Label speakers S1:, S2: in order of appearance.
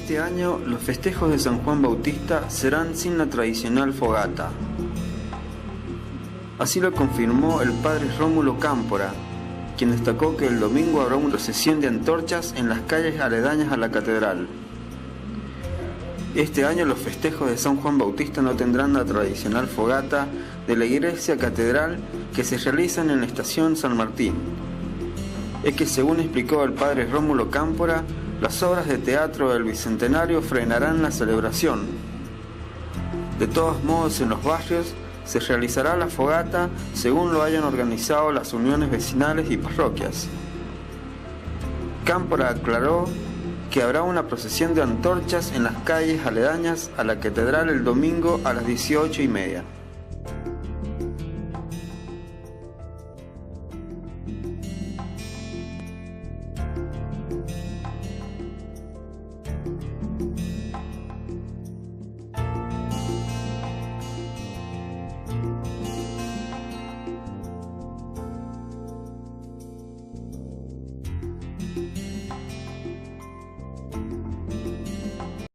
S1: Este año los festejos de San Juan Bautista serán sin la tradicional fogata. Así lo confirmó el padre Rómulo Cámpora, quien destacó que el domingo habrá una procesión de antorchas en las calles aledañas a la catedral. Este año los festejos de San Juan Bautista no tendrán la tradicional fogata de la iglesia catedral que se realizan en la estación San Martín. Es que, según explicó el padre Rómulo Cámpora, las obras de teatro del Bicentenario frenarán la celebración. De todos modos, en los barrios se realizará la fogata según lo hayan organizado las uniones vecinales y parroquias. Cámpora aclaró que habrá una procesión de antorchas en las calles aledañas a la catedral el domingo a las 18:30.